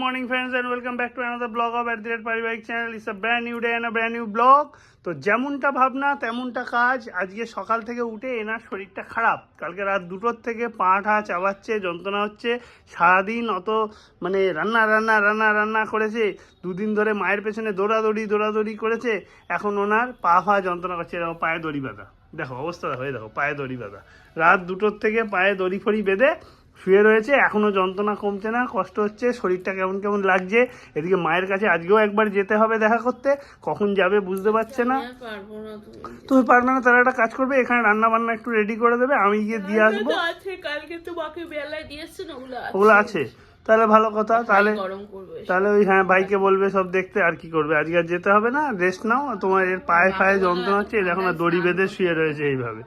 morning friends and welcome back to another vlog of @paribhaik channel. It's a brand new day and a brand new vlog. তো যেমনটা ভাবনা তেমনটা কাজ। আজকে সকাল থেকে উঠে এনার শরীরটা খারাপ, কালকে রাত 2টোর থেকে পা চাবাচ্ছে, যন্ত্রণা হচ্ছে। সারাদিন অত মানে রান্না করেছে, 2 দিন ধরে মায়ের পেছনে দৌড়াদৌড়ি করেছে। এখন ওনার পা যন্ত্রণা করছে, এরকম পায়ে দড়ি বাঁধা। দেখো অবস্থা, দেখো পায়ে দড়ি বাঁধা। রাত 2টোর থেকে পায়ে দড়ি ফড়ি বেঁধে শুয়ে রয়েছে, এখনও যন্ত্রণা কমছে না, কষ্ট হচ্ছে, শরীরটা কেমন লাগছে। এদিকে মায়ের কাছে আজকেও একবার যেতে হবে দেখা করতে, কখন যাবে বুঝতে পারছে না। তুমি পারবে না, তারা একটা কাজ করবে, এখানে রান্না বান্না একটু রেডি করে দেবে, আমি গিয়ে দিয়ে আসবো। ওগুলো আছে, তাহলে ভালো কথা। তাহলে ওই হ্যাঁ ভাইকে বলবে সব দেখতে, আর কি করবে। আজকে আর যেতে হবে না, রেস্ট নাও। তোমার এর পায়ে যন্ত্রণা হচ্ছে, এখন দড়ি বেঁধে শুয়ে রয়েছে এইভাবে।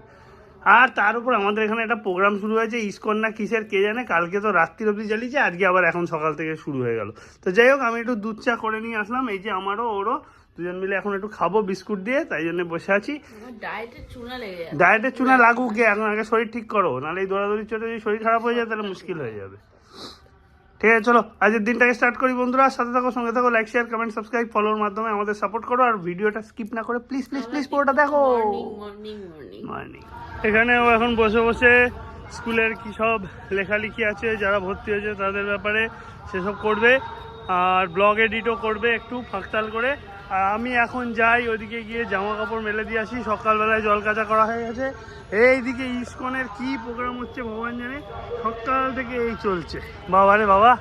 আর তার উপর আমাদের এখানে একটা প্রোগ্রাম শুরু হয়েছে, ইসকন না কিসের কে জানে। কালকে তো রাত্রির অবধি চালিয়েছে, আজকে আবার এখন সকাল থেকে শুরু হয়ে গেল। তো যাই হোক, আমি একটু দুধ চা করে নিয়ে আসলাম। এই যে আমারও ওরও, দুজন মিলে এখন একটু খাবো বিস্কুট দিয়ে, তাই জন্য বসে আছি। ডায়েটের চুনা লাগুক গে, এখন আগে শরীর ঠিক করো, নাহলে এই দৌড়াদৌড়ি চলে যদি শরীর খারাপ হয়ে যায় তাহলে মুশকিল হয়ে যাবে। ঠিক আছে, চলো আজকের দিনটাকে স্টার্ট করি। বন্ধুরা সাথে থাকো, সঙ্গে থাকো, লাইক শেয়ার কমেন্ট সাবস্ক্রাইব ফলোর মাধ্যমে আমাদের সাপোর্ট করো। আর ভিডিওটা স্কিপ না করে প্লিজ পুরোটা দেখো। মর্নিং। এখানেও এখন বসে স্কুলের কি সব লেখালেখি আছে, যারা ভর্তি হয়েছে তাদের ব্যাপারে সেসব করবে, আর ব্লগ এডিটও করবে একটু ফাঁকতাল করে। আর আমি এখন যাই ওইদিকে গিয়ে জামা কাপড় মেলে দিয়ে আসি। সকালবেলায় জল কাচা করা হয়ে গেছে। এইদিকে ইসকনের কি প্রোগ্রাম হচ্ছে ভগবান জানে, সকাল থেকে এই চলছে। বাবা রে বাবা।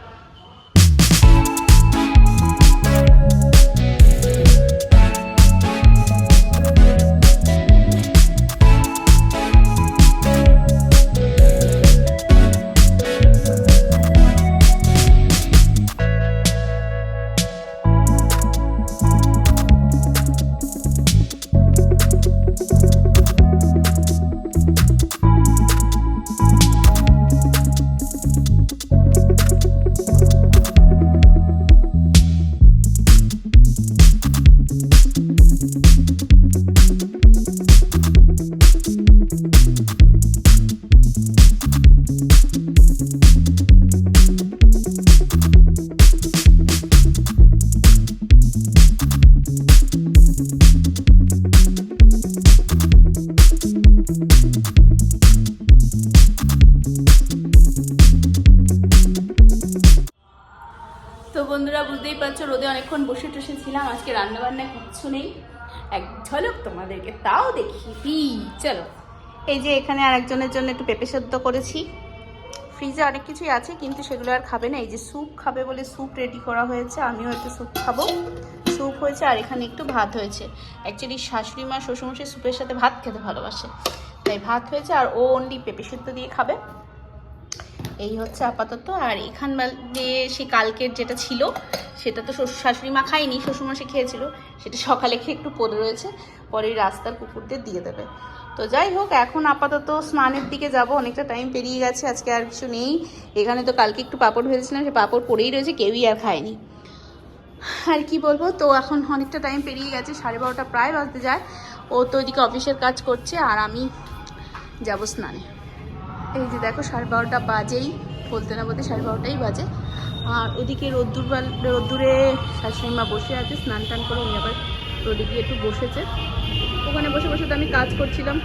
তো বন্ধুরা বুঝতেই পারছো, রোদে অনেকক্ষণ বসে ছিলাম। আজকে রান্নাবান্না কিচ্ছু নেই, এক ঝলক তোমাদেরকে তাও দেখি। চলো, এই যে এখানে আরেকজনের জন্য একটু পেঁপে সেদ্ধ করেছি। ফ্রিজে অনেক কিছুই আছে, কিন্তু সেগুলো আর খাবে না। এই যে স্যুপ খাবে বলে স্যুপ রেডি করা হয়েছে, আমিও একটু স্যুপ খাবো। স্যুপ হয়েছে, আর এখানে একটু ভাত হয়েছে। অ্যাকচুয়ালি শাশুড়ি মা শ্বশুরমশাই স্যুপের সাথে ভাত খেতে ভালোবাসে, তাই ভাত হয়েছে, আর ও অনলি পেঁপে সেদ্ধ দিয়ে খাবে। এই হচ্ছে আপাতত। আর এখান দিয়ে সে কালকের যেটা ছিল সেটা তো শাশুড়ি মা খায়নি, শ্বশুরমশাই খেয়েছিল, সেটা সকালে খেয়ে একটু পড়ে রয়েছে, পরে রাস্তার কুকুরদের দিয়ে দেবে। তো যাই হোক, এখন আপাতত স্নানের দিকে যাব, অনেকটা টাইম পেরিয়ে গেছে, আজকে আর কিছু নেই। এখানে তো কালকে একটু পাঁপড় ভেজেছিলাম, সে পাঁপড় পড়েই রয়েছে, কেউই আর খায়নি। আর কি বলবো, তো এখন অনেকটা টাইম পেরিয়ে গেছে, 12:30 প্রায় বাজতে যায়। ও তো ওইদিকে অফিসের কাজ করছে, আর আমি যাব স্নানে। এই যে দেখো 12:30 বাজেই, বলতে না বলতে 12:30টাই বাজে। আর ওদিকে রোদ্দুরে শাশুড়ি মা বসে আছে, স্নান টান করে উনি আবার রোদে গিয়ে একটু বসেছে। ওখানে বসে তো আমি কাজ করছিলাম,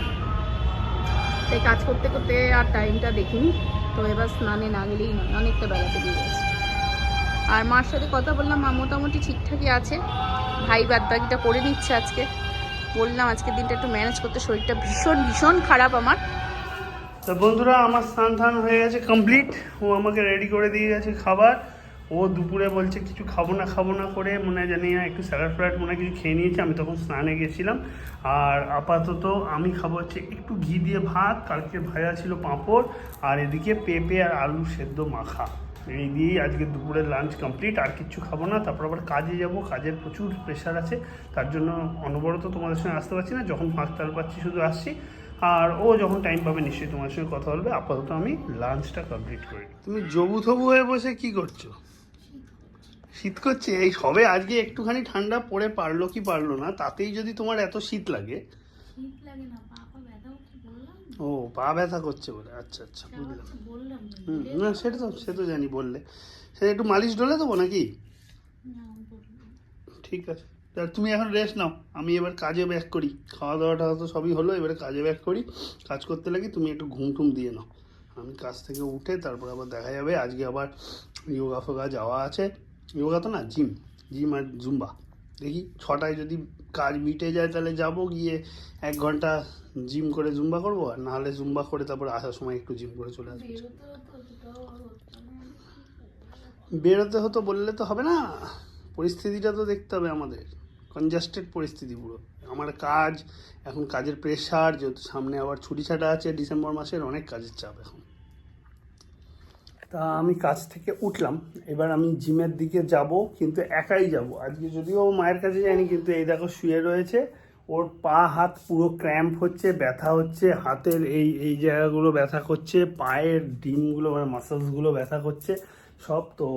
তাই কাজ করতে করতে আর টাইমটা দেখিনি। তো এবার স্নানে না গেলেই নয়, অনেকটা বেলা পেরিয়ে গেছে। আর মার সাথে কথা বললাম, মা মোটামুটি ঠিকঠাকই আছে, ভাই বাদ বাকিটা করে নিচ্ছে আজকে। বললাম আজকের দিনটা একটু ম্যানেজ করতে, শরীরটা ভীষণ খারাপ আমার। তো বন্ধুরা আমার স্নান হয়ে গেছে কমপ্লিট। ও আমাকে রেডি করে দিয়ে গেছে খাবার। ও দুপুরে বলছে কিছু খাবো না করে মনে হয় জানি না একটু স্যালাড মনে হয় কিছু খেয়ে নিয়েছে, আমি তখন স্নানে গেছিলাম। আর আপাতত আমি খাবো হচ্ছে একটু ঘি দিয়ে ভাত, কালকে ভাজা ছিল পাঁপড়, আর এদিকে পেঁপে আর আলু সেদ্ধ মাখা। এই দিয়েই আজকে দুপুরের লাঞ্চ কমপ্লিট। আর কিচ্ছু খাবো না, তারপর আবার কাজে যাব, কাজের প্রচুর প্রেশার আছে, তার জন্য অনবরত তোমাদের সঙ্গে আসতে পারছি না, যখন ফাঁকতাল পাচ্ছি শুধু আসছি। আর ও যখন টাইম পাবে নিশ্চয়ই তোমার সঙ্গে কথা বলবে। আপাতত আমি লাঞ্চটা কমপ্লিট করি। তুমি জবু থবু হয়ে বসে কি করছো? শীত করছে? এই সবে আজকে একটুখানি ঠান্ডা পড়ে পারলো কি পারলো না, তাতেই যদি তোমার এত শীত লাগে। ও পা ব্যথা করছে বলে, আচ্ছা আচ্ছা বুঝলাম। বললাম না সে তো জানি বললে, সে একটু মালিশ ডলে দেবো নাকি? ঠিক আছে, তাহলে তুমি এখন রেস্ট নাও, আমি এবার কাজে ব্যাক করি। খাওয়া দাওয়াটা তো সবই হলো, এবারে কাজে ব্যাক করি, কাজ করতে লাগি। তুমি একটু ঘুম টুম দিয়ে নাও, আমি কাজ থেকে উঠে তারপর আবার দেখা যাবে। আজকে আবার যোগা ফোগা যাওয়া আছে, যোগা তো না, জিম আর জুম্বা। দেখি 6টায় যদি কাজ মিটে যায় তাহলে যাব, গিয়ে 1 ঘন্টা জিম করে জুম্বা করবো, আর নাহলে জুম্বা করে তারপর আসার সময় একটু জিম করে চলে আসবো। বেরোতে হতো বললে তো হবে না, পরিস্থিতিটা তো দেখতে হবে আমাদের, কনজাস্টেড পরিস্থিতি পুরো। আমার কাজ এখন, কাজের প্রেশার, যেহেতু সামনে আবার ছুটি ছাটা আছে ডিসেম্বর মাসের, অনেক কাজের চাপ এখন। তা আমি কাজ থেকে উঠলাম, এবার আমি জিমের দিকে যাব, কিন্তু একাই যাব আজকে। যদিও মায়ের কাছে যাইনি, কিন্তু এই দেখো শুয়ে রয়েছে, ওর পা হাত পুরো ক্র্যাম্প হচ্ছে, ব্যথা হচ্ছে, হাতের এই জায়গাগুলো ব্যথা করছে, পায়ের ডিমগুলো মানে মাসলসগুলো ব্যথা করছে সব, তো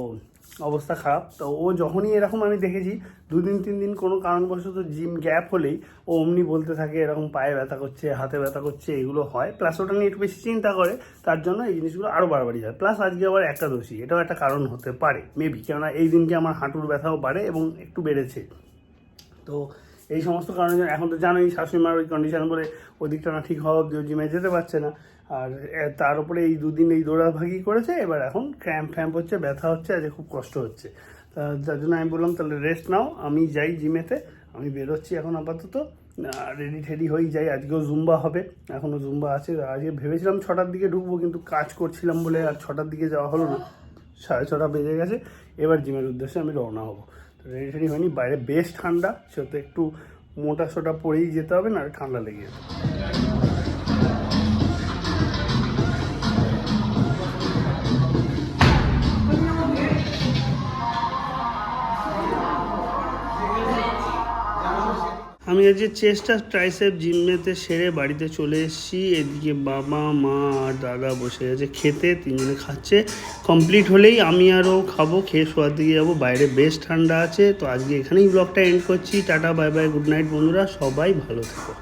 অবস্থা খারাপ। তো ও যখনই এরকম আমি দেখেছি 2 দিন 3 দিন কোনো কারণবশত জিম গ্যাপ হলেই ও অমনি বলতে থাকে এরকম পায়ে ব্যথা করছে, হাতে ব্যথা করছে, এগুলো হয়। প্লাস ওটা নিয়ে একটু বেশি চিন্তা করে, তার জন্য এই জিনিসগুলো আরও বাড়াবাড়ি হয়। প্লাস আজকে আবার একাদশী, এটাও একটা কারণ হতে পারে মেবি, কেননা এই দিনকে আমার হাঁটুর ব্যথাও বাড়ে এবং একটু বেড়েছে। তো এই সমস্ত কারণে এখন তো জানোই শাশুড়ি মার ওই কন্ডিশন বলে ওদিকটা না ঠিক হওয়া অব্দি জিমে যেতে পারছে না। আর তার উপরে এই 2 দিন এই দৌড়াভাগি করেছে, এবার এখন ক্র্যাম্প হচ্ছে, ব্যথা হচ্ছে, আজকে খুব কষ্ট হচ্ছে। তার জন্য আমি বললাম তাহলে রেস্ট নাও, আমি যাই জিমেতে। আমি বেরোচ্ছি এখন আপাতত, রেডি ঠেডি হয়েই যাই। আজকেও জুম্বা হবে, এখনও জুম্বা আছে। আজকে ভেবেছিলাম 6টার দিকে ঢুকবো, কিন্তু কাজ করছিলাম বলে আর 6টার দিকে যাওয়া হলো না। 6:30 বেজে গেছে, এবার জিমের উদ্দেশ্যে আমি রওনা হবো। রেডি টেডি হয়নি, বাইরে বেশ ঠান্ডা, সেহেতু একটু মোটা সোটা পরেই যেতে হবে, না ঠান্ডা লেগে যেতে। আমি আজকে চেস্ট আর ট্রাইসেপ জিমেতে সেরে বাড়িতে চলে এসেছি। এদিকে বাবা মা আর দাদা বসে আছে খেতে, 3জনে খাচ্ছে। কমপ্লিট হলেই আমি আরও খাবো, খেয়ে শোয়ার দিকে যাবো। বাইরে বেশ ঠান্ডা আছে। তো আজকে এখানেই ব্লগটা এন্ড করছি। Tata bye bye, good night বন্ধুরা, সবাই ভালো থেকো।